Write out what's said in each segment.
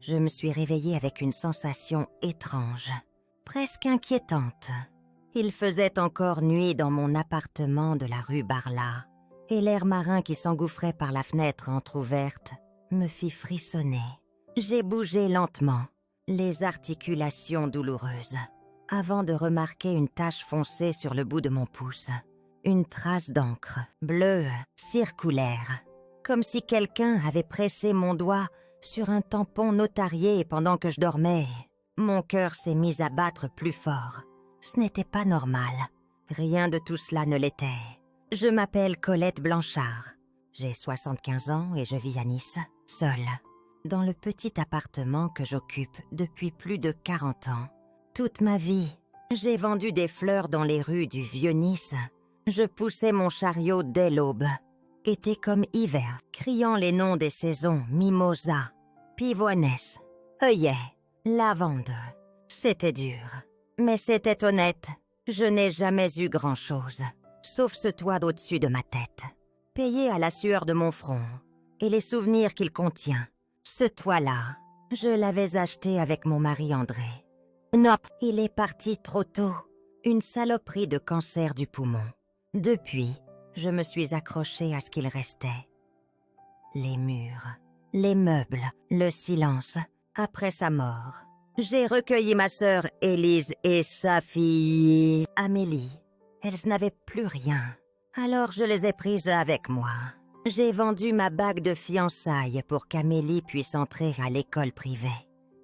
je me suis réveillée avec une sensation étrange, presque inquiétante. Il faisait encore nuit dans mon appartement de la rue Barla, et l'air marin qui s'engouffrait par la fenêtre entr'ouverte me fit frissonner. J'ai bougé lentement, les articulations douloureuses, avant de remarquer une tache foncée sur le bout de mon pouce. Une trace d'encre, bleue, circulaire, comme si quelqu'un avait pressé mon doigt sur un tampon notarié pendant que je dormais. Mon cœur s'est mis à battre plus fort. Ce n'était pas normal. Rien de tout cela ne l'était. Je m'appelle Colette Blanchard. J'ai 75 ans et je vis à Nice, seule, dans le petit appartement que j'occupe depuis plus de 40 ans. Toute ma vie, j'ai vendu des fleurs dans les rues du Vieux-Nice. Je poussais mon chariot dès l'aube. Été comme hiver, criant les noms des saisons mimosa, pivoinesse, œillet, lavande. C'était dur, mais c'était honnête. Je n'ai jamais eu grand-chose, sauf ce toit au-dessus de ma tête, payé à la sueur de mon front, et les souvenirs qu'il contient. Ce toit-là, je l'avais acheté avec mon mari André. Non, il est parti trop tôt. Une saloperie de cancer du poumon. Depuis, je me suis accrochée à ce qu'il restait. Les murs, les meubles, le silence, après sa mort. J'ai recueilli ma sœur Élise et sa fille Amélie. Elles n'avaient plus rien. Alors je les ai prises avec moi. J'ai vendu ma bague de fiançailles pour qu'Amélie puisse entrer à l'école privée.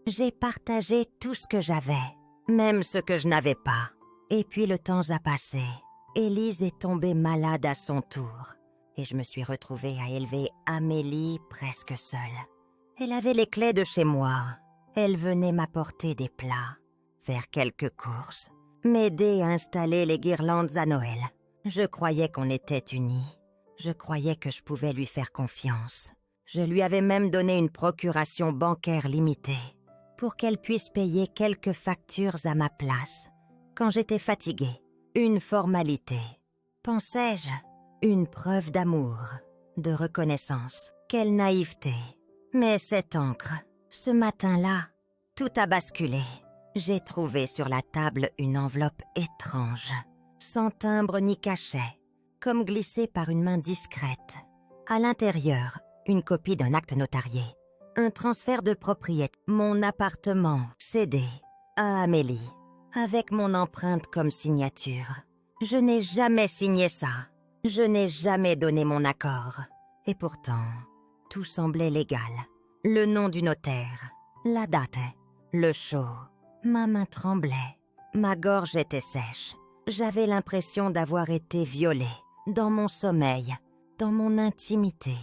J'ai partagé tout ce que j'avais, même ce que je n'avais pas. Et puis le temps a passé. Élise est tombée malade à son tour. Et je me suis retrouvée à élever Amélie presque seule. Elle avait les clés de chez moi. Elle venait m'apporter des plats, faire quelques courses, m'aider à installer les guirlandes à Noël. Je croyais qu'on était unis. Je croyais que je pouvais lui faire confiance. Je lui avais même donné une procuration bancaire limitée pour qu'elle puisse payer quelques factures à ma place quand j'étais fatiguée. Une formalité. Pensais-je, une preuve d'amour, de reconnaissance. Quelle naïveté. Mais cette encre, ce matin-là, tout a basculé. J'ai trouvé sur la table une enveloppe étrange, sans timbre ni cachet, comme glissée par une main discrète. À l'intérieur, une copie d'un acte notarié. Un transfert de propriété. Mon appartement cédé à Amélie, avec mon empreinte comme signature. Je n'ai jamais signé ça. Je n'ai jamais donné mon accord. Et pourtant, tout semblait légal. Le nom du notaire, la date, le chaud. Ma main tremblait. Ma gorge était sèche. J'avais l'impression d'avoir été violée, dans mon sommeil, dans mon intimité,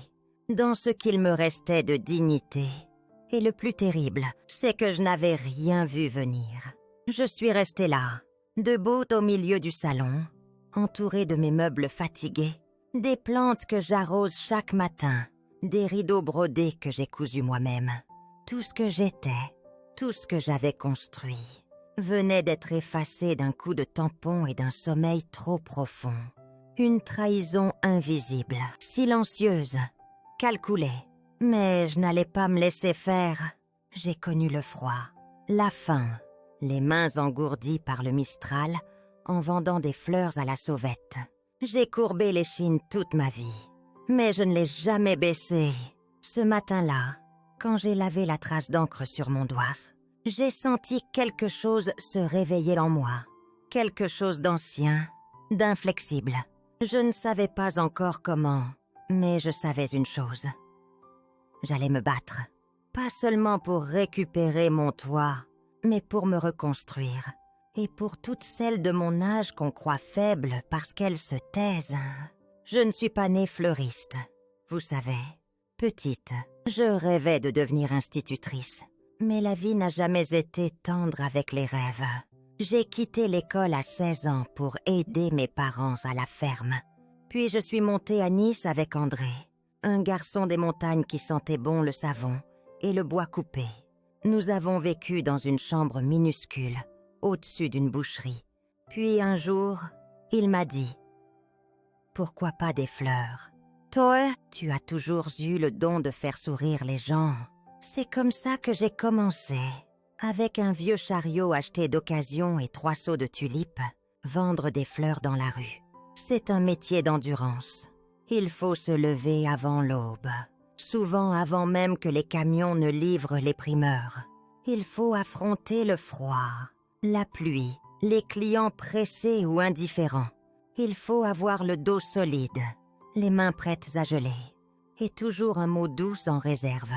dans ce qu'il me restait de dignité. Et le plus terrible, c'est que je n'avais rien vu venir. Je suis restée là, debout au milieu du salon, entourée de mes meubles fatigués, des plantes que j'arrose chaque matin, des rideaux brodés que j'ai cousus moi-même. Tout ce que j'étais, tout ce que j'avais construit, venait d'être effacé d'un coup de tampon et d'un sommeil trop profond. Une trahison invisible, silencieuse, calculée. Mais je n'allais pas me laisser faire. J'ai connu le froid, la faim, les mains engourdies par le Mistral en vendant des fleurs à la sauvette. J'ai courbé l'échine toute ma vie, mais je ne l'ai jamais baissée. Ce matin-là, quand j'ai lavé la trace d'encre sur mon doigt, j'ai senti quelque chose se réveiller en moi, quelque chose d'ancien, d'inflexible. Je ne savais pas encore comment, mais je savais une chose. J'allais me battre, pas seulement pour récupérer mon toit, mais pour me reconstruire. Et pour toutes celles de mon âge qu'on croit faibles parce qu'elles se taisent. Je ne suis pas née fleuriste. Vous savez, petite, je rêvais de devenir institutrice. Mais la vie n'a jamais été tendre avec les rêves. J'ai quitté l'école à 16 ans pour aider mes parents à la ferme. Puis je suis montée à Nice avec André, un garçon des montagnes qui sentait bon le savon et le bois coupé. Nous avons vécu dans une chambre minuscule, au-dessus d'une boucherie. Puis un jour, il m'a dit « Pourquoi pas des fleurs? Toi, tu as toujours eu le don de faire sourire les gens. C'est comme ça que j'ai commencé. Avec un vieux chariot acheté d'occasion et 3 seaux de tulipes, vendre des fleurs dans la rue. C'est un métier d'endurance. Il faut se lever avant l'aube, souvent avant même que les camions ne livrent les primeurs. Il faut affronter le froid, la pluie, les clients pressés ou indifférents. Il faut avoir le dos solide, les mains prêtes à geler, et toujours un mot doux en réserve.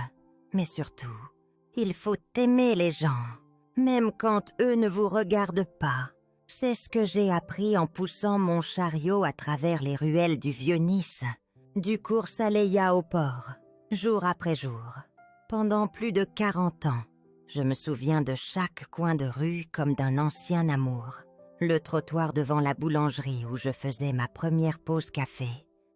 Mais surtout, il faut aimer les gens, même quand eux ne vous regardent pas. C'est ce que j'ai appris en poussant mon chariot à travers les ruelles du vieux Nice, du cours Saleya au port, jour après jour. Pendant plus de 40 ans, je me souviens de chaque coin de rue comme d'un ancien amour. Le trottoir devant la boulangerie où je faisais ma première pause café,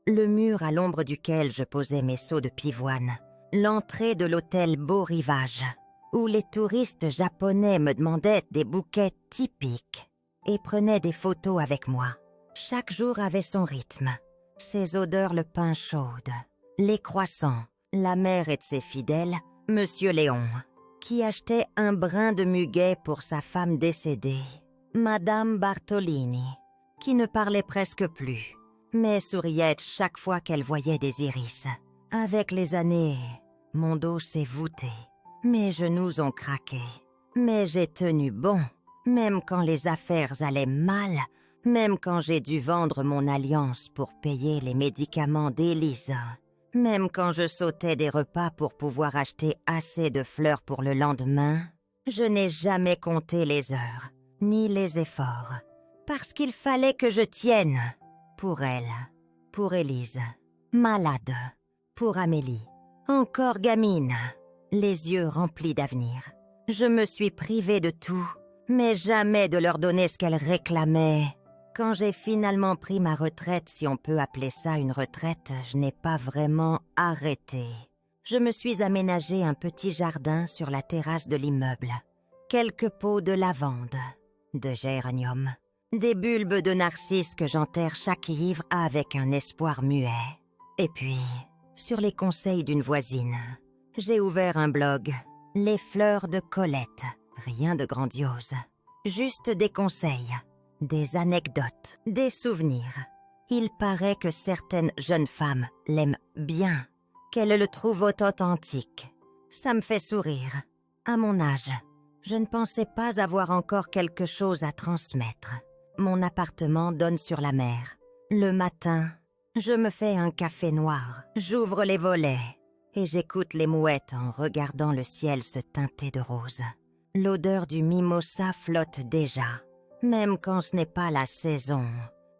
le mur à l'ombre duquel je posais mes seaux de pivoine, l'entrée de l'hôtel Beau Rivage, où les touristes japonais me demandaient des bouquets typiques et prenaient des photos avec moi. Chaque jour avait son rythme, ses odeurs le pain chaude, les croissants, la mère et de ses fidèles, Monsieur Léon, qui achetait un brin de muguet pour sa femme décédée, Madame Bartolini, qui ne parlait presque plus, mais souriait chaque fois qu'elle voyait des iris. Avec les années, mon dos s'est voûté, mes genoux ont craqué, mais j'ai tenu bon, même quand les affaires allaient mal, même quand j'ai dû vendre mon alliance pour payer les médicaments d'Élise, même quand je sautais des repas pour pouvoir acheter assez de fleurs pour le lendemain, je n'ai jamais compté les heures, ni les efforts, parce qu'il fallait que je tienne pour elle, pour Élise, malade, pour Amélie, encore gamine, les yeux remplis d'avenir. Je me suis privée de tout, mais jamais de leur donner ce qu'elles réclamaient. Quand j'ai finalement pris ma retraite, si on peut appeler ça une retraite, je n'ai pas vraiment arrêté. Je me suis aménagé un petit jardin sur la terrasse de l'immeuble. Quelques pots de lavande, de géranium, des bulbes de narcisse que j'enterre chaque hivre avec un espoir muet. Et puis, sur les conseils d'une voisine, j'ai ouvert un blog, Les Fleurs de Colette. Rien de grandiose, juste des conseils, des anecdotes, des souvenirs. Il paraît que certaines jeunes femmes l'aiment bien, qu'elles le trouvent authentique. Ça me fait sourire. À mon âge, je ne pensais pas avoir encore quelque chose à transmettre. Mon appartement donne sur la mer. Le matin, je me fais un café noir, j'ouvre les volets et j'écoute les mouettes en regardant le ciel se teinter de rose. L'odeur du mimosa flotte déjà, même quand ce n'est pas la saison.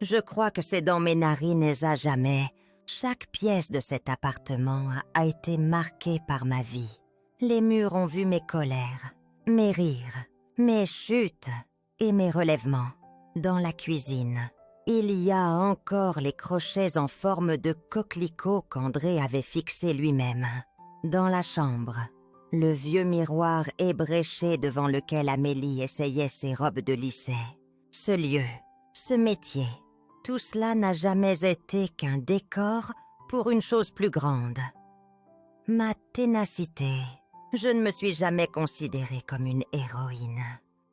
Je crois que c'est dans mes narines à jamais. Chaque pièce de cet appartement a été marquée par ma vie. Les murs ont vu mes colères, mes rires, mes chutes et mes relèvements. Dans la cuisine, il y a encore les crochets en forme de coquelicot qu'André avait fixés lui-même. Dans la chambre, le vieux miroir ébréché devant lequel Amélie essayait ses robes de lycée. Ce lieu, ce métier, tout cela n'a jamais été qu'un décor pour une chose plus grande. Ma ténacité. Je ne me suis jamais considérée comme une héroïne.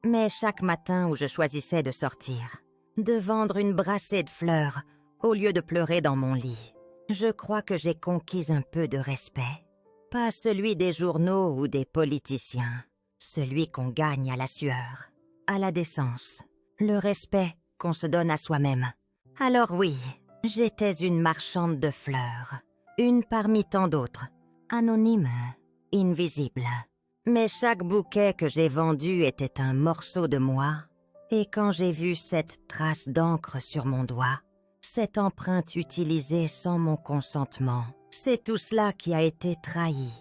Mais chaque matin où je choisissais de sortir, de vendre une brassée de fleurs au lieu de pleurer dans mon lit, je crois que j'ai conquis un peu de respect. Pas celui des journaux ou des politiciens, celui qu'on gagne à la sueur, à la décence, le respect qu'on se donne à soi-même. Alors oui, j'étais une marchande de fleurs, une parmi tant d'autres, anonyme, invisible. Mais chaque bouquet que j'ai vendu était un morceau de moi, et quand j'ai vu cette trace d'encre sur mon doigt, cette empreinte utilisée sans mon consentement, c'est tout cela qui a été trahi.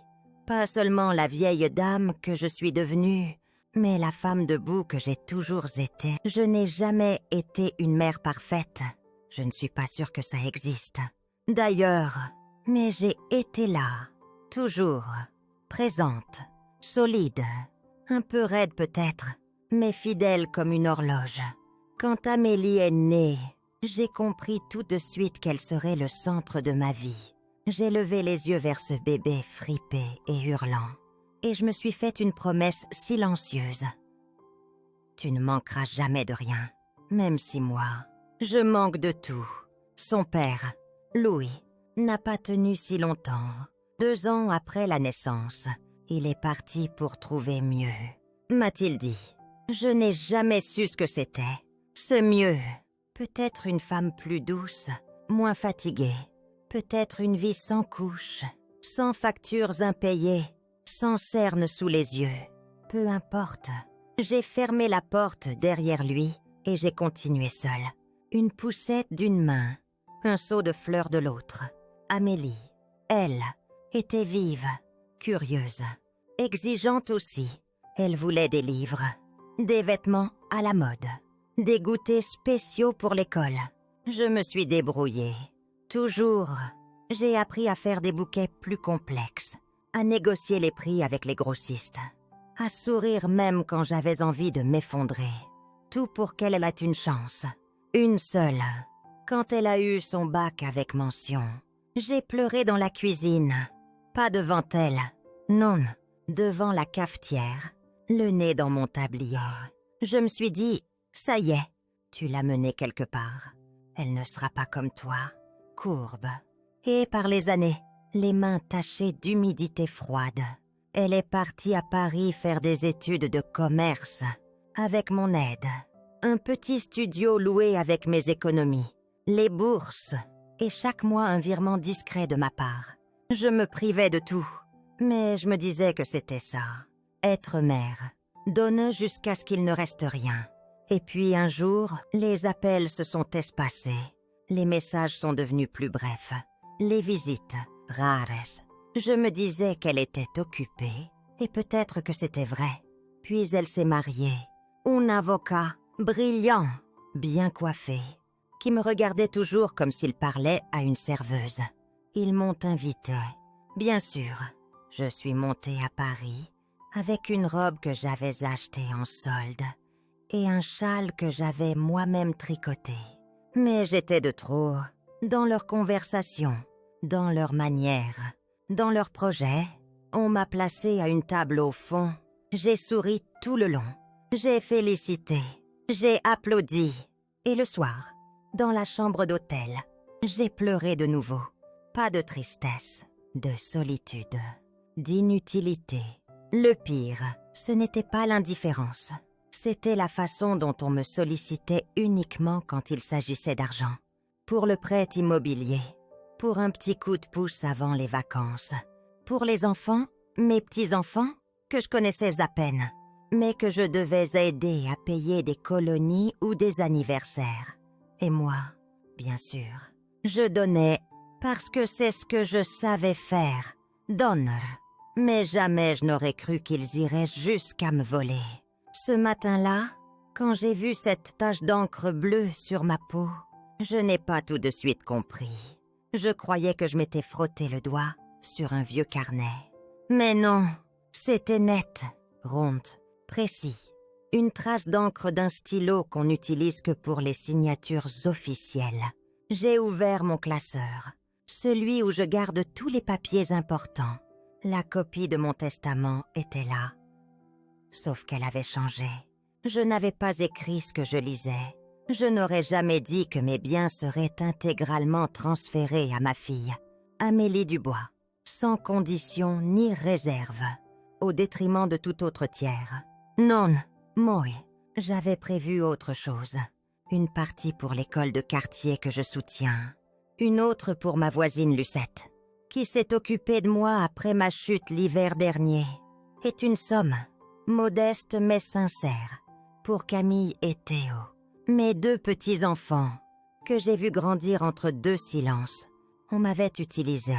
Pas seulement la vieille dame que je suis devenue, mais la femme debout que j'ai toujours été. Je n'ai jamais été une mère parfaite. Je ne suis pas sûre que ça existe. D'ailleurs, mais j'ai été là, toujours, présente, solide, un peu raide peut-être, mais fidèle comme une horloge. Quand Amélie est née, j'ai compris tout de suite qu'elle serait le centre de ma vie. J'ai levé les yeux vers ce bébé fripé et hurlant. et je me suis fait une promesse silencieuse. Tu ne manqueras jamais de rien, même si moi, je manque de tout. Son père, Louis, n'a pas tenu si longtemps. 2 ans après la naissance, il est parti pour trouver mieux, m'a-t-il dit. Je n'ai jamais su ce que c'était. Ce mieux, peut-être une femme plus douce, moins fatiguée, peut-être une vie sans couche, sans factures impayées, sans cerne sous les yeux. Peu importe. J'ai fermé la porte derrière lui et j'ai continué seule. Une poussette d'une main, un seau de fleurs de l'autre. Amélie, elle, était vive, curieuse, exigeante aussi. Elle voulait des livres, des vêtements à la mode, des goûters spéciaux pour l'école. Je me suis débrouillée. Toujours, j'ai appris à faire des bouquets plus complexes, à négocier les prix avec les grossistes, à sourire même quand j'avais envie de m'effondrer. Tout pour qu'elle ait une chance, une seule. Quand elle a eu son bac avec mention, j'ai pleuré dans la cuisine, pas devant elle, non, devant la cafetière, le nez dans mon tablier. Je me suis dit, ça y est, tu l'as menée quelque part. Elle ne sera pas comme toi, courbe. Et par les années, les mains tachées d'humidité froide, elle est partie à Paris faire des études de commerce, avec mon aide. Un petit studio loué avec mes économies, les bourses, et chaque mois un virement discret de ma part. Je me privais de tout, mais je me disais que c'était ça, être mère. Donne jusqu'à ce qu'il ne reste rien. Et puis un jour, les appels se sont espacés. Les messages sont devenus plus brefs. Les visites, rares. Je me disais qu'elle était occupée, et peut-être que c'était vrai. Puis elle s'est mariée. Un avocat, brillant, bien coiffé, qui me regardait toujours comme s'il parlait à une serveuse. Ils m'ont invitée. Bien sûr, je suis montée à Paris avec une robe que j'avais achetée en solde et un châle que j'avais moi-même tricoté. Mais j'étais de trop dans leur conversation, dans leur manière, dans leurs projets. On m'a placée à une table au fond. J'ai souri tout le long. J'ai félicité. J'ai applaudi. Et le soir, dans la chambre d'hôtel, j'ai pleuré de nouveau. Pas de tristesse, de solitude, d'inutilité. Le pire, ce n'était pas l'indifférence. C'était la façon dont on me sollicitait uniquement quand il s'agissait d'argent. Pour le prêt immobilier, pour un petit coup de pouce avant les vacances. Pour les enfants, mes petits-enfants, que je connaissais à peine, mais que je devais aider à payer des colonies ou des anniversaires. Et moi, bien sûr, je donnais parce que c'est ce que je savais faire, donner. Mais jamais je n'aurais cru qu'ils iraient jusqu'à me voler. Ce matin-là, quand j'ai vu cette tache d'encre bleue sur ma peau, je n'ai pas tout de suite compris. Je croyais que je m'étais frotté le doigt sur un vieux carnet. Mais non, c'était net, ronde, précis. Une trace d'encre d'un stylo qu'on n'utilise que pour les signatures officielles. J'ai ouvert mon classeur, celui où je garde tous les papiers importants. La copie de mon testament était là. Sauf qu'elle avait changé. Je n'avais pas écrit ce que je lisais. Je n'aurais jamais dit que mes biens seraient intégralement transférés à ma fille, Amélie Dubois, sans condition ni réserve, au détriment de tout autre tiers. Non, moi, j'avais prévu autre chose. Une partie pour l'école de quartier que je soutiens, une autre pour ma voisine Lucette, qui s'est occupée de moi après ma chute l'hiver dernier, est une somme, modeste mais sincère, pour Camille et Théo, mes 2 petits-enfants, que j'ai vus grandir entre 2 silences. On m'avait utilisé,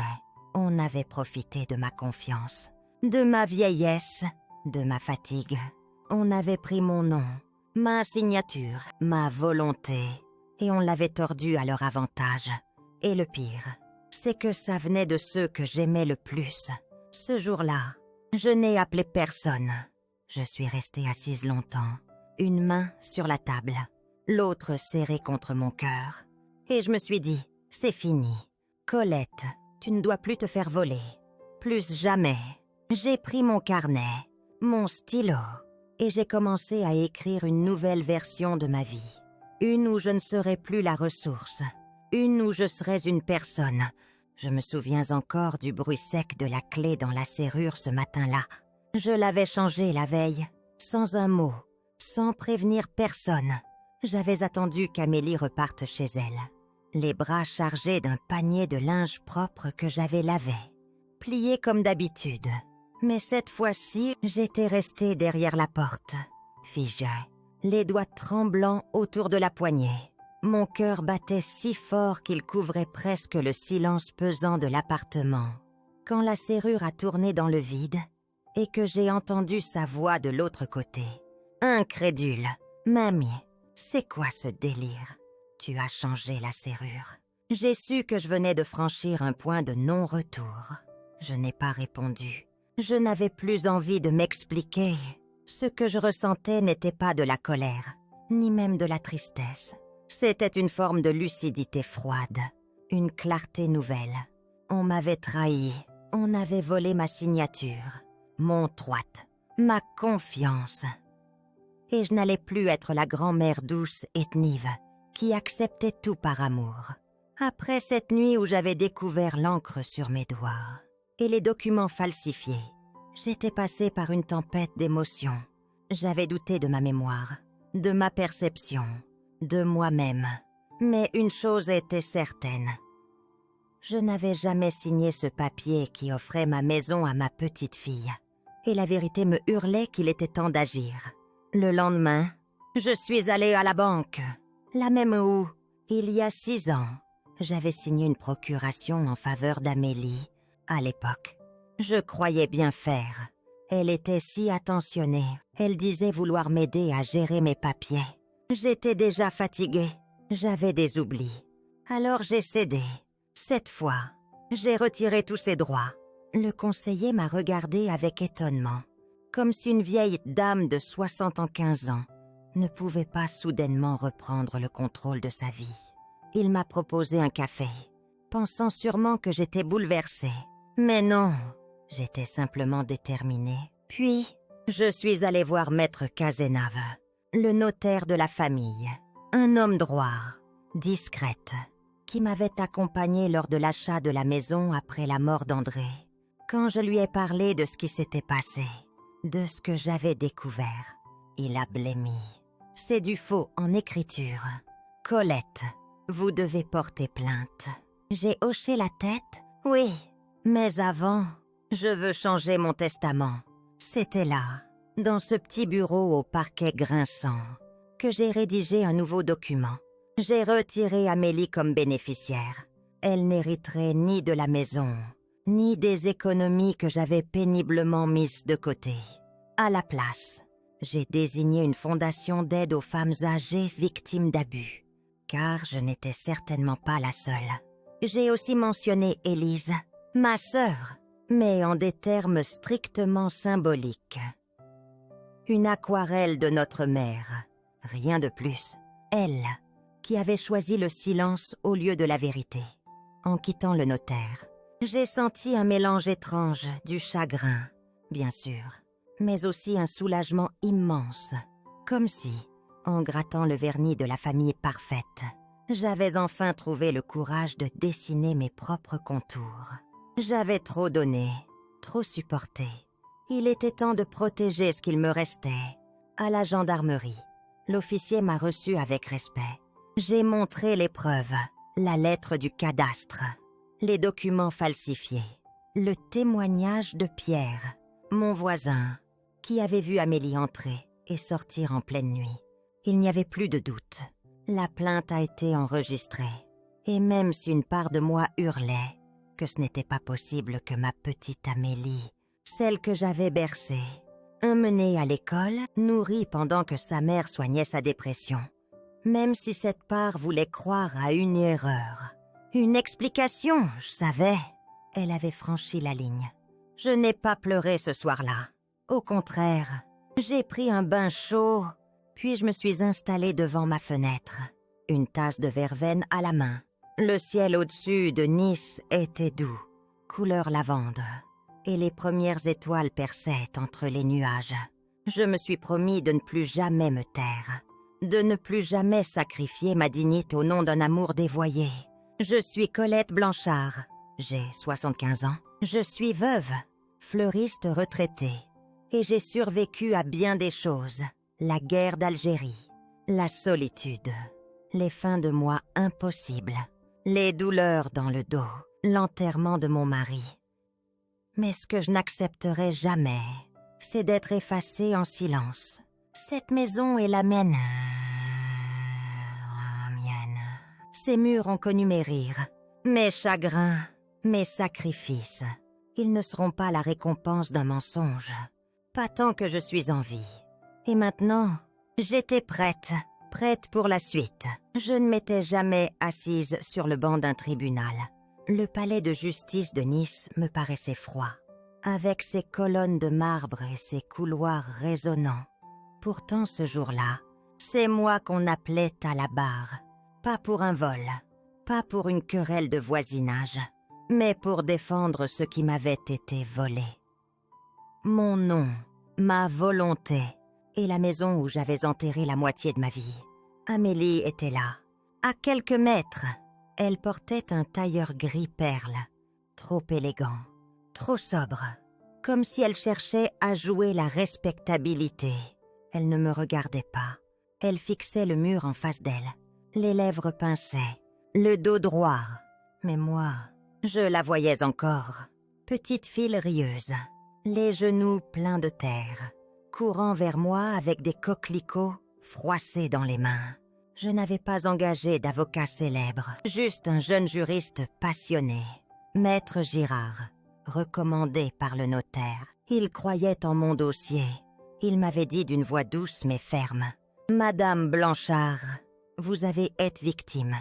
on avait profité de ma confiance, de ma vieillesse, de ma fatigue. On avait pris mon nom, ma signature, ma volonté, et on l'avait tordu à leur avantage. Et le pire, c'est que ça venait de ceux que j'aimais le plus. Ce jour-là, je n'ai appelé personne. Je suis restée assise longtemps, une main sur la table, l'autre serrée contre mon cœur. Et je me suis dit, c'est fini. Colette, tu ne dois plus te faire voler. Plus jamais. J'ai pris mon carnet, mon stylo, et j'ai commencé à écrire une nouvelle version de ma vie. Une où je ne serai plus la ressource. Une où je serais une personne. Je me souviens encore du bruit sec de la clé dans la serrure ce matin-là. Je l'avais changée la veille, sans un mot, sans prévenir personne. J'avais attendu qu'Amélie reparte chez elle, les bras chargés d'un panier de linge propre que j'avais lavé, plié comme d'habitude. Mais cette fois-ci, j'étais restée derrière la porte, figée, les doigts tremblants autour de la poignée. Mon cœur battait si fort qu'il couvrait presque le silence pesant de l'appartement. Quand la serrure a tourné dans le vide et que j'ai entendu sa voix de l'autre côté. Incrédule. « Mamie, c'est quoi ce délire? Tu as changé la serrure. » J'ai su que je venais de franchir un point de non-retour. Je n'ai pas répondu. Je n'avais plus envie de m'expliquer. Ce que je ressentais n'était pas de la colère, ni même de la tristesse. C'était une forme de lucidité froide, une clarté nouvelle. On m'avait trahi, on avait volé ma signature, mon droit, ma confiance. Et je n'allais plus être la grand-mère douce et tnive qui acceptait tout par amour. Après cette nuit où j'avais découvert l'encre sur mes doigts et les documents falsifiés, j'étais passée par une tempête d'émotions. J'avais douté de ma mémoire, de ma perception, de moi-même. Mais une chose était certaine. Je n'avais jamais signé ce papier qui offrait ma maison à ma petite fille. Et la vérité me hurlait qu'il était temps d'agir. Le lendemain, je suis allée à la banque. La même où, il y a 6 ans, j'avais signé une procuration en faveur d'Amélie. À l'époque, je croyais bien faire. Elle était si attentionnée. Elle disait vouloir m'aider à gérer mes papiers. J'étais déjà fatiguée. J'avais des oublis. Alors j'ai cédé. Cette fois, j'ai retiré tous ses droits. Le conseiller m'a regardée avec étonnement, comme si une vieille dame de 75 ans ne pouvait pas soudainement reprendre le contrôle de sa vie. Il m'a proposé un café, pensant sûrement que j'étais bouleversée. Mais non, j'étais simplement déterminée. Puis, je suis allée voir Maître Cazenave, le notaire de la famille, un homme droit, discrète, qui m'avait accompagnée lors de l'achat de la maison après la mort d'André. Quand je lui ai parlé de ce qui s'était passé, de ce que j'avais découvert, il a blêmi. C'est du faux en écriture. Colette, vous devez porter plainte. J'ai hoché la tête. Oui, mais avant, je veux changer mon testament. C'était là, dans ce petit bureau au parquet grinçant, que j'ai rédigé un nouveau document. J'ai retiré Amélie comme bénéficiaire. Elle n'hériterait ni de la maison, ni des économies que j'avais péniblement mises de côté. À la place, j'ai désigné une fondation d'aide aux femmes âgées victimes d'abus, car je n'étais certainement pas la seule. J'ai aussi mentionné Élise, ma sœur, mais en des termes strictement symboliques. Une aquarelle de notre mère, rien de plus. Elle, qui avait choisi le silence au lieu de la vérité. En quittant le notaire, j'ai senti un mélange étrange du chagrin, bien sûr, mais aussi un soulagement immense, comme si, en grattant le vernis de la famille parfaite, j'avais enfin trouvé le courage de dessiner mes propres contours. J'avais trop donné, trop supporté. Il était temps de protéger ce qu'il me restait. À la gendarmerie, l'officier m'a reçu avec respect. J'ai montré les preuves, la lettre du cadastre, les documents falsifiés, le témoignage de Pierre, mon voisin, qui avait vu Amélie entrer et sortir en pleine nuit. Il n'y avait plus de doute. La plainte a été enregistrée. Et même si une part de moi hurlait que ce n'était pas possible que ma petite Amélie, celle que j'avais bercée, emmenée à l'école, nourrie pendant que sa mère soignait sa dépression, même si cette part voulait croire à une erreur, une explication, je savais, elle avait franchi la ligne. Je n'ai pas pleuré ce soir-là. Au contraire, j'ai pris un bain chaud, puis je me suis installée devant ma fenêtre, une tasse de verveine à la main. Le ciel au-dessus de Nice était doux, couleur lavande. et les premières étoiles perçaient entre les nuages. Je me suis promis de ne plus jamais me taire, de ne plus jamais sacrifier ma dignité au nom d'un amour dévoyé. Je suis Colette Blanchard, j'ai 75 ans, je suis veuve, fleuriste retraitée, et j'ai survécu à bien des choses. La guerre d'Algérie, la solitude, les fins de mois impossibles, les douleurs dans le dos, l'enterrement de mon mari. Mais ce que je n'accepterai jamais, c'est d'être effacée en silence. Cette maison est la mienne. Mienne. Ces murs ont connu mes rires, mes chagrins, mes sacrifices. Ils ne seront pas la récompense d'un mensonge. Pas tant que je suis en vie. Et maintenant, j'étais prête pour la suite. Je ne m'étais jamais assise sur le banc d'un tribunal. Le palais de justice de Nice me paraissait froid, avec ses colonnes de marbre et ses couloirs résonnants. Pourtant, ce jour-là, c'est moi qu'on appelait à la barre. Pas pour un vol, pas pour une querelle de voisinage, mais pour défendre ce qui m'avait été volé. Mon nom, ma volonté, et la maison où j'avais enterré la moitié de ma vie. Amélie était là, à quelques mètres. Elle portait un tailleur gris perle, trop élégant, trop sobre, comme si elle cherchait à jouer la respectabilité. Elle ne me regardait pas. Elle fixait le mur en face d'elle, les lèvres pincées, le dos droit. Mais moi, je la voyais encore, petite fille rieuse, les genoux pleins de terre, courant vers moi avec des coquelicots froissés dans les mains. Je n'avais pas engagé d'avocat célèbre, juste un jeune juriste passionné, Maître Girard, recommandé par le notaire. Il croyait en mon dossier. Il m'avait dit d'une voix douce mais ferme: « Madame Blanchard, vous avez été victime.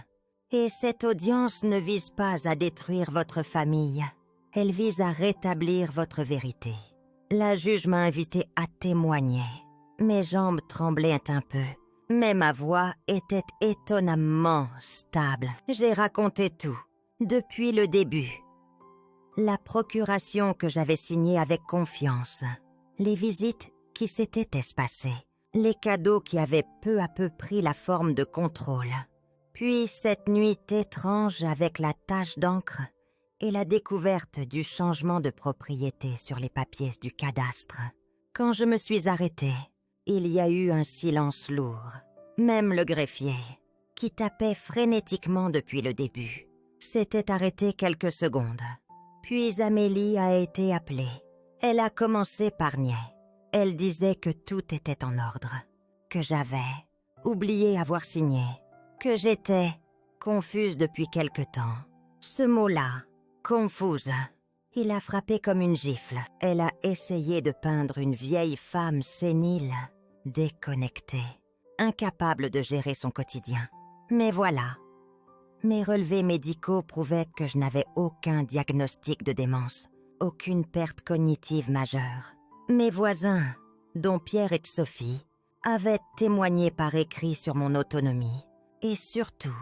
Et cette audience ne vise pas à détruire votre famille. Elle vise à rétablir votre vérité. » La juge m'a invité à témoigner. Mes jambes tremblaient un peu, mais ma voix était étonnamment stable. J'ai raconté tout, depuis le début. La procuration que j'avais signée avec confiance, les visites qui s'étaient espacées, les cadeaux qui avaient peu à peu pris la forme de contrôle. Puis cette nuit étrange avec la tache d'encre et la découverte du changement de propriété sur les papiers du cadastre. Quand je me suis arrêtée, il y a eu un silence lourd. Même le greffier, qui tapait frénétiquement depuis le début, s'était arrêté quelques secondes. Puis Amélie a été appelée. Elle a commencé par nier. Elle disait que tout était en ordre, que j'avais oublié avoir signé, que j'étais confuse depuis quelque temps. Ce mot-là, confuse, il a frappé comme une gifle. Elle a essayé de peindre une vieille femme sénile, déconnectée, incapable de gérer son quotidien. Mais voilà, mes relevés médicaux prouvaient que je n'avais aucun diagnostic de démence, aucune perte cognitive majeure. Mes voisins, dont Pierre et Sophie, avaient témoigné par écrit sur mon autonomie. Et surtout,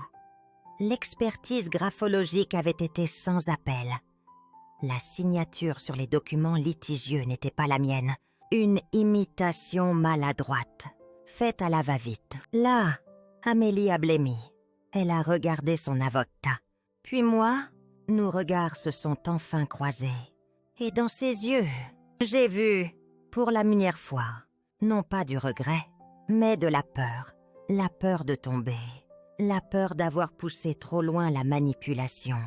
l'expertise graphologique avait été sans appel. La signature sur les documents litigieux n'était pas la mienne. Une imitation maladroite, faite à la va-vite. Là, Amélie a blêmi. Elle a regardé son avocat. Puis moi, nos regards se sont enfin croisés. Et dans ses yeux, j'ai vu, pour la première fois, non pas du regret, mais de la peur de tomber, la peur d'avoir poussé trop loin la manipulation.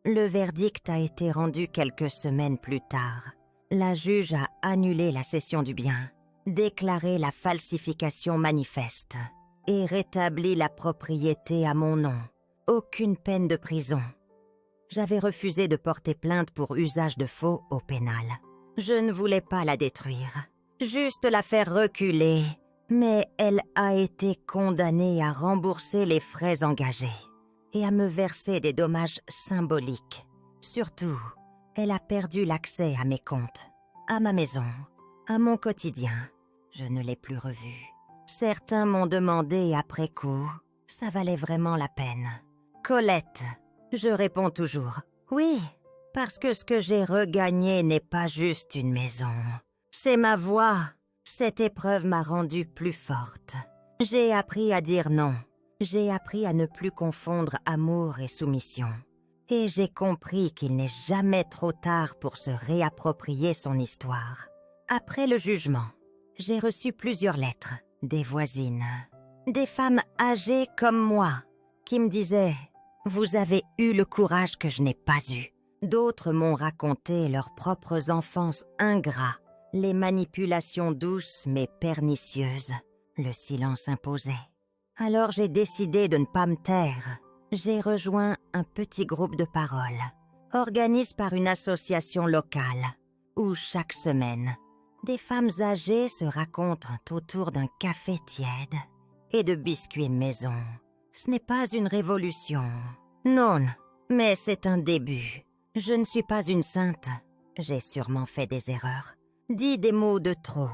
Le verdict a été rendu quelques semaines plus tard. La juge a annulé la cession du bien, déclaré la falsification manifeste et rétabli la propriété à mon nom. Aucune peine de prison. J'avais refusé de porter plainte pour usage de faux au pénal. Je ne voulais pas la détruire, juste la faire reculer. Mais elle a été condamnée à rembourser les frais engagés et à me verser des dommages symboliques. Surtout, elle a perdu l'accès à mes comptes, à ma maison, à mon quotidien. Je ne l'ai plus revue. Certains m'ont demandé après coup, ça valait vraiment la peine. Colette, je réponds toujours, oui, Parce que ce que j'ai regagné n'est pas juste une maison. C'est ma voix. Cette épreuve m'a rendue plus forte. J'ai appris à dire non. J'ai appris à ne plus confondre amour et soumission. Et j'ai compris qu'il n'est jamais trop tard pour se réapproprier son histoire. Après le jugement, j'ai reçu plusieurs lettres, des voisines, des femmes âgées comme moi, qui me disaient « Vous avez eu le courage que je n'ai pas eu ». D'autres m'ont raconté leurs propres enfances ingrats, les manipulations douces mais pernicieuses. Le silence imposait. Alors j'ai décidé de ne pas me taire. J'ai rejoint un petit groupe de parole, organisé par une association locale, où chaque semaine, des femmes âgées se racontent autour d'un café tiède et de biscuits maison. Ce n'est pas une révolution. Non, mais c'est un début. Je ne suis pas une sainte. J'ai sûrement fait des erreurs, dit des mots de trop,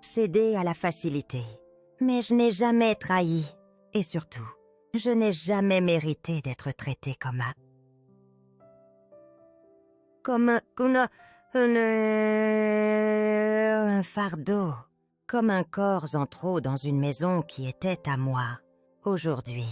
cédé à la facilité. Mais je n'ai jamais trahi. Et surtout, je n'ai jamais mérité d'être traitée comme un fardeau, comme un corps en trop dans une maison qui était à moi. Aujourd'hui,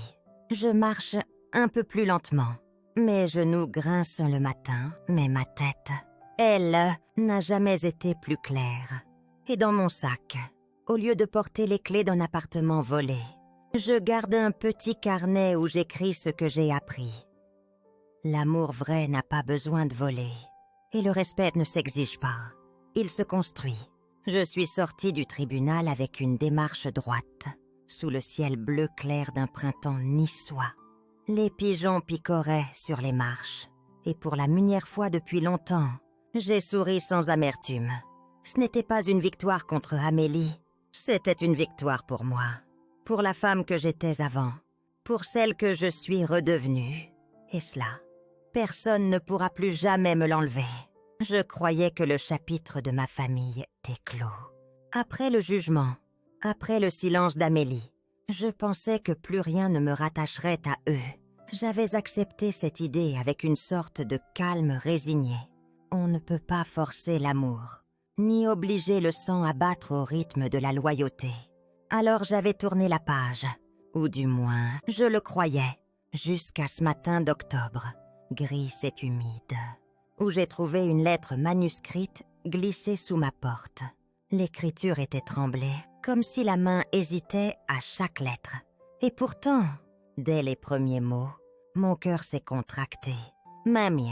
je marche un peu plus lentement. Mes genoux grincent le matin, mais ma tête, elle, n'a jamais été plus claire. Et dans mon sac, au lieu de porter les clés d'un appartement volé, je garde un petit carnet où j'écris ce que j'ai appris. L'amour vrai n'a pas besoin de voler, et le respect ne s'exige pas. Il se construit. Je suis sortie du tribunal avec une démarche droite, sous le ciel bleu clair d'un printemps niçois. Les pigeons picoraient sur les marches, et pour la première fois depuis longtemps, j'ai souri sans amertume. Ce n'était pas une victoire contre Amélie, c'était une victoire pour moi, pour la femme que j'étais avant, pour celle que je suis redevenue. Et cela, personne ne pourra plus jamais me l'enlever. Je croyais que le chapitre de ma famille était clos. Après le jugement, après le silence d'Amélie, je pensais que plus rien ne me rattacherait à eux. J'avais accepté cette idée avec une sorte de calme résigné. On ne peut pas forcer l'amour, ni obliger le sang à battre au rythme de la loyauté. Alors j'avais tourné la page, ou du moins, je le croyais, jusqu'à ce matin d'octobre, gris et humide, où j'ai trouvé une lettre manuscrite glissée sous ma porte. L'écriture était tremblée, comme si la main hésitait à chaque lettre. Et pourtant, dès les premiers mots, mon cœur s'est contracté. Mamie,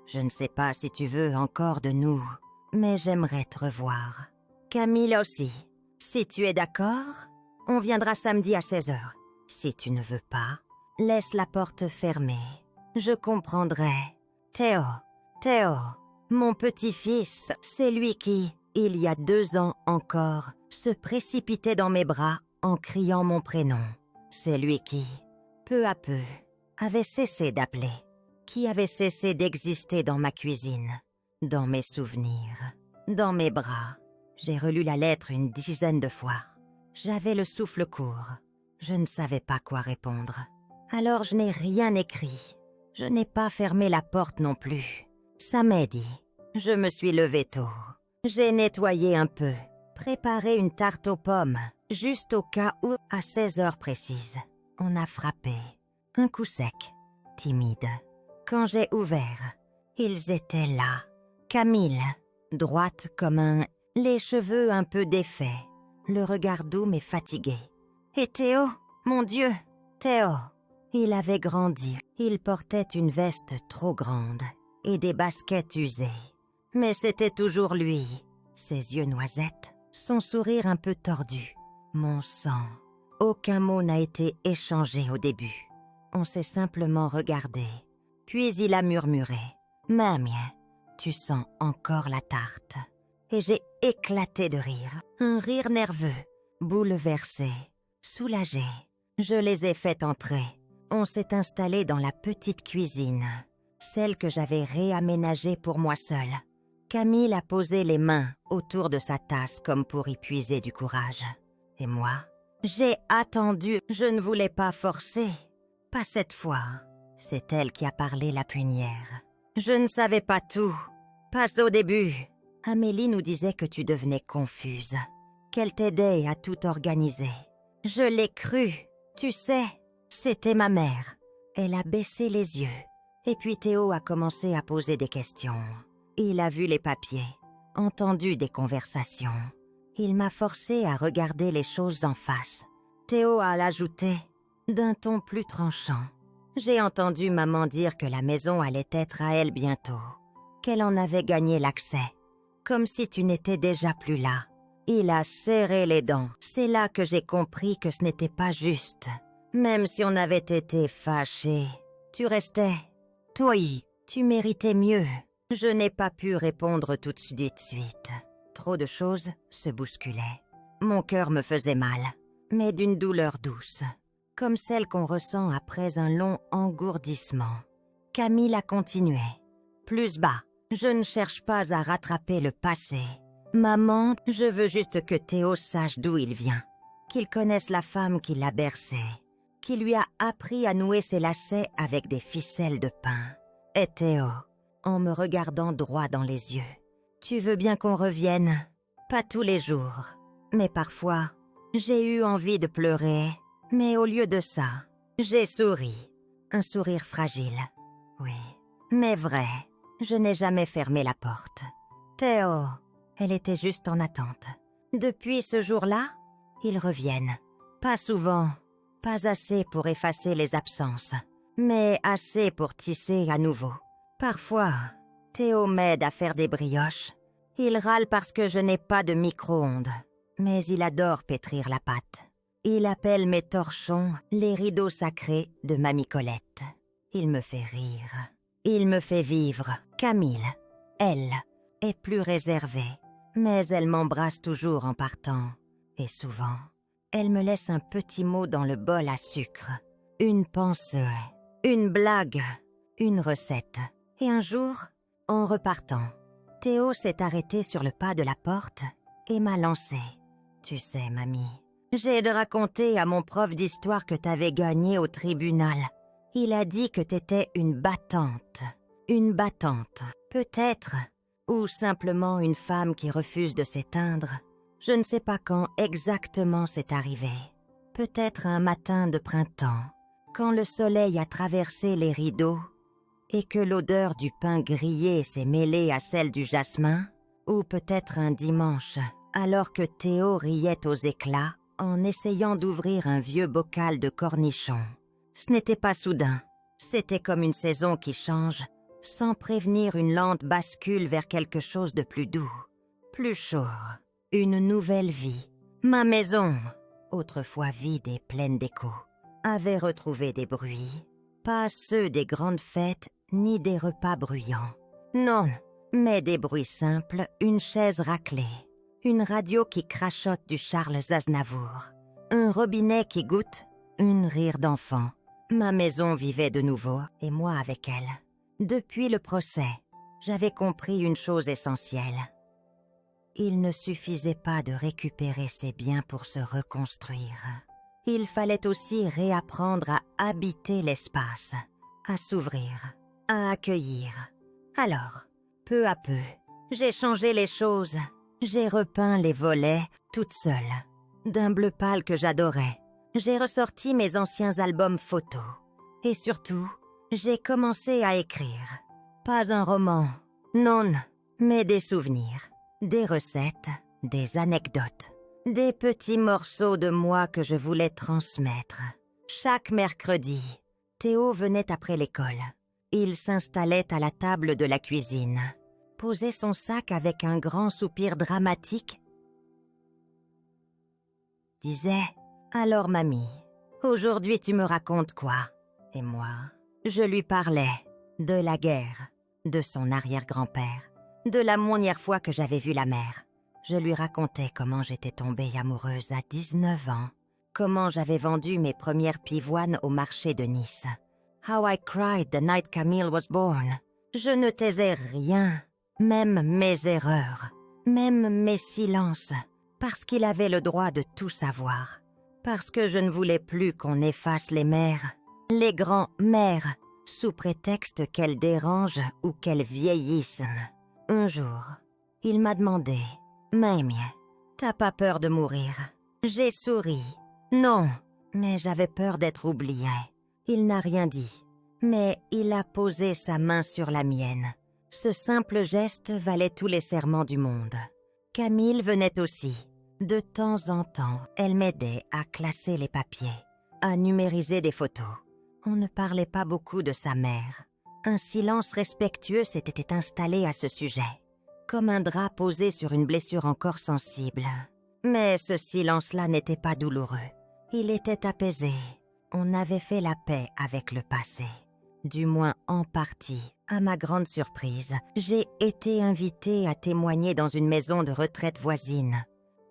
je ne sais pas si tu veux encore de nous, mais j'aimerais te revoir. Camille aussi. Si tu es d'accord, on viendra samedi à 16h. Si tu ne veux pas, laisse la porte fermée. Je comprendrai. Théo, mon petit-fils, c'est lui qui, il y a 2 ans encore, se précipitait dans mes bras en criant mon prénom. C'est lui qui, peu à peu, avait cessé d'appeler, qui avait cessé d'exister dans ma cuisine, dans mes souvenirs, dans mes bras. J'ai relu la lettre une 10aine de fois. J'avais le souffle court. Je ne savais pas quoi répondre. Alors je n'ai rien écrit. Je n'ai pas fermé la porte non plus. Samedi, je me suis levée tôt. J'ai nettoyé un peu, préparé une tarte aux pommes, juste au cas où, à 16h précises, on a frappé. Un coup sec, timide. Quand j'ai ouvert, ils étaient là. Camille, droite comme un... les cheveux un peu défaits, le regard doux mais fatigué. Et Théo, mon Dieu, Théo. Il avait grandi, il portait une veste trop grande et des baskets usées. Mais c'était toujours lui, ses yeux noisettes, son sourire un peu tordu. Mon sang. Aucun mot n'a été échangé au début. On s'est simplement regardé. Puis il a murmuré « Mamie, tu sens encore la tarte ?» Et j'ai éclaté de rire. Un rire nerveux, bouleversé, soulagé. Je les ai fait entrer. On s'est installé dans la petite cuisine, celle que j'avais réaménagée pour moi seule. Camille a posé les mains autour de sa tasse comme pour y puiser du courage. Et moi, j'ai attendu. Je ne voulais pas forcer. Pas cette fois. C'est elle qui a parlé la première. Je ne savais pas tout. Pas au début. Amélie nous disait que tu devenais confuse, qu'elle t'aidait à tout organiser. Je l'ai cru. Tu sais, c'était ma mère. Elle a baissé les yeux. Et puis Théo a commencé à poser des questions. Il a vu les papiers, entendu des conversations. Il m'a forcé à regarder les choses en face. Théo a ajouté, d'un ton plus tranchant. J'ai entendu maman dire que la maison allait être à elle bientôt, qu'elle en avait gagné l'accès, comme si tu n'étais déjà plus là. Il a serré les dents. C'est là que j'ai compris que ce n'était pas juste. Même si on avait été fâchés, tu restais. Toi, tu méritais mieux. Je n'ai pas pu répondre tout de suite. Trop de choses se bousculaient. Mon cœur me faisait mal, mais d'une douleur douce, comme celle qu'on ressent après un long engourdissement. Camille a continué. Plus bas, je ne cherche pas à rattraper le passé. Maman, je veux juste que Théo sache d'où il vient, qu'il connaisse la femme qui l'a bercé, qui lui a appris à nouer ses lacets avec des ficelles de pain. Et Théo, en me regardant droit dans les yeux, tu veux bien qu'on revienne? Pas tous les jours, mais parfois, j'ai eu envie de pleurer, mais au lieu de ça, j'ai souri. Un sourire fragile, oui, mais vrai. Je n'ai jamais fermé la porte. Théo, elle était juste en attente. Depuis ce jour-là, ils reviennent. Pas souvent, pas assez pour effacer les absences, mais assez pour tisser à nouveau. Parfois, Théo m'aide à faire des brioches. Il râle parce que je n'ai pas de micro-ondes, mais il adore pétrir la pâte. Il appelle mes torchons les rideaux sacrés de Mamie Colette. Il me fait rire. Il me fait vivre. Camille, elle, est plus réservée, mais elle m'embrasse toujours en partant. Et souvent, elle me laisse un petit mot dans le bol à sucre. Une pensée, une blague, une recette. Et un jour, en repartant, Théo s'est arrêté sur le pas de la porte et m'a lancé. Tu sais, mamie, j'ai de raconter à mon prof d'histoire que t'avais gagné au tribunal. Il a dit que t'étais une battante. Une battante, peut-être. Ou simplement une femme qui refuse de s'éteindre. Je ne sais pas quand exactement c'est arrivé. Peut-être un matin de printemps, quand le soleil a traversé les rideaux et que l'odeur du pain grillé s'est mêlée à celle du jasmin. Ou peut-être un dimanche, alors que Théo riait aux éclats en essayant d'ouvrir un vieux bocal de cornichons. Ce n'était pas soudain, c'était comme une saison qui change, sans prévenir une lente bascule vers quelque chose de plus doux, plus chaud, une nouvelle vie. Ma maison, autrefois vide et pleine d'écho, avait retrouvé des bruits, pas ceux des grandes fêtes ni des repas bruyants. Non, mais des bruits simples, une chaise raclée, une radio qui crachote du Charles Aznavour, un robinet qui goûte, un rire d'enfant. Ma maison vivait de nouveau, et moi avec elle. Depuis le procès, j'avais compris une chose essentielle. Il ne suffisait pas de récupérer ses biens pour se reconstruire. Il fallait aussi réapprendre à habiter l'espace, à s'ouvrir, à accueillir. Alors, peu à peu, j'ai changé les choses. J'ai repeint les volets toute seule, d'un bleu pâle que j'adorais. J'ai ressorti mes anciens albums photos. Et surtout, j'ai commencé à écrire. Pas un roman, non, mais des souvenirs, des recettes, des anecdotes, des petits morceaux de moi que je voulais transmettre. Chaque mercredi, Théo venait après l'école. Il s'installait à la table de la cuisine, posait son sac avec un grand soupir dramatique, disait « Alors mamie, aujourd'hui tu me racontes quoi ?» Et moi, je lui parlais de la guerre, de son arrière-grand-père, de la dernière fois que j'avais vu la mère. Je lui racontais comment j'étais tombée amoureuse à 19 ans, comment j'avais vendu mes premières pivoines au marché de Nice. How I cried the night Camille was born. Je ne taisais rien, même mes erreurs, même mes silences, parce qu'il avait le droit de tout savoir. Parce que je ne voulais plus qu'on efface les mères, les grands-mères, sous prétexte qu'elle dérange ou qu'elle vieillisse. Un jour, il m'a demandé « Mamie, t'as pas peur de mourir ?» J'ai souri. « Non !» Mais j'avais peur d'être oubliée. Il n'a rien dit, mais il a posé sa main sur la mienne. Ce simple geste valait tous les serments du monde. Camille venait aussi. De temps en temps, elle m'aidait à classer les papiers, à numériser des photos. On ne parlait pas beaucoup de sa mère. Un silence respectueux s'était installé à ce sujet, comme un drap posé sur une blessure encore sensible. Mais ce silence-là n'était pas douloureux. Il était apaisé. On avait fait la paix avec le passé. Du moins en partie. À ma grande surprise, j'ai été invitée à témoigner dans une maison de retraite voisine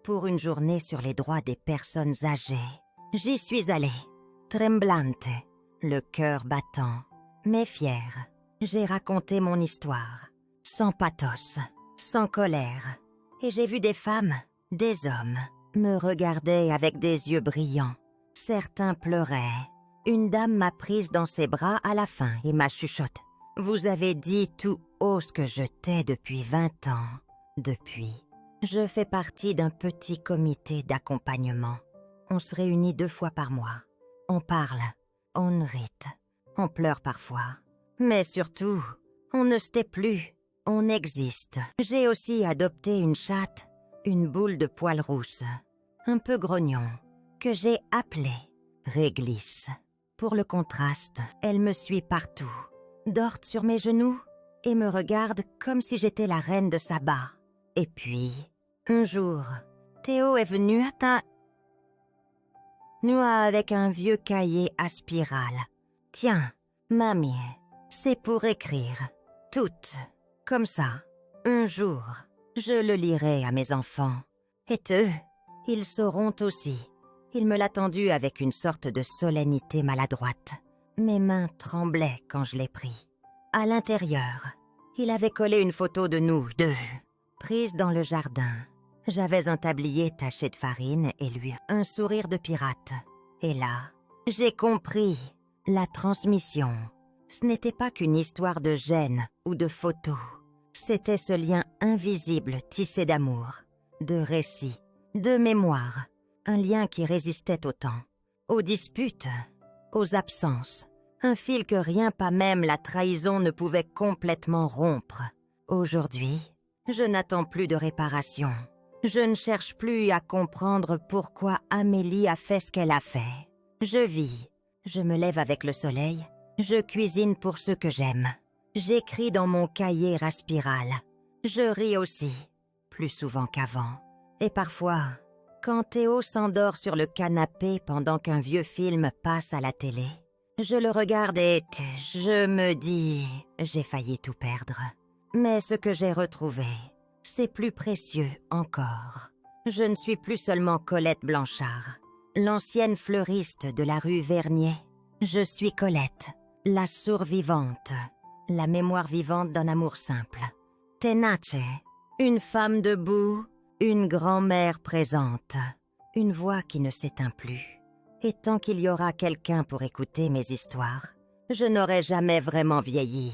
pour une journée sur les droits des personnes âgées. J'y suis allée, tremblante, le cœur battant, mais fière. J'ai raconté mon histoire, sans pathos, sans colère. Et j'ai vu des femmes, des hommes, me regarder avec des yeux brillants. Certains pleuraient. Une dame m'a prise dans ses bras à la fin et m'a chuchote. « Vous avez dit tout haut ce que je tais depuis 20 ans. » Depuis, je fais partie d'un petit comité d'accompagnement. On se réunit 2 fois par mois. On parle, on rit, on pleure parfois. Mais surtout, on ne se tait plus, on existe. J'ai aussi adopté une chatte, une boule de poils rousses, un peu grognon, que j'ai appelée Réglisse. Pour le contraste, elle me suit partout, dort sur mes genoux et me regarde comme si j'étais la reine de Saba. Et puis, un jour, Théo est venu avec un vieux cahier à spirale. « Tiens, mamie, c'est pour écrire. Toutes, comme ça. Un jour, je le lirai à mes enfants. Et eux, ils sauront aussi. » Il me l'a tendu avec une sorte de solennité maladroite. Mes mains tremblaient quand je l'ai pris. À l'intérieur, il avait collé une photo de nous deux, prise dans le jardin. J'avais un tablier taché de farine et lui un sourire de pirate. Et là, j'ai compris. La transmission, ce n'était pas qu'une histoire de gènes ou de photos. C'était ce lien invisible tissé d'amour, de récits, de mémoire. Un lien qui résistait au temps, aux disputes, aux absences. Un fil que rien, pas même la trahison, ne pouvait complètement rompre. Aujourd'hui, je n'attends plus de réparation. Je ne cherche plus à comprendre pourquoi Amélie a fait ce qu'elle a fait. Je vis, je me lève avec le soleil, je cuisine pour ceux que j'aime. J'écris dans mon cahier à spirale. Je ris aussi, plus souvent qu'avant. Et parfois, quand Théo s'endort sur le canapé pendant qu'un vieux film passe à la télé, je le regarde et je me dis « j'ai failli tout perdre ». Mais ce que j'ai retrouvé, c'est plus précieux encore. Je ne suis plus seulement Colette Blanchard, l'ancienne fleuriste de la rue Vernier. Je suis Colette, la survivante, la mémoire vivante d'un amour simple. Tenace, une femme debout, une grand-mère présente, une voix qui ne s'éteint plus. Et tant qu'il y aura quelqu'un pour écouter mes histoires, je n'aurai jamais vraiment vieilli.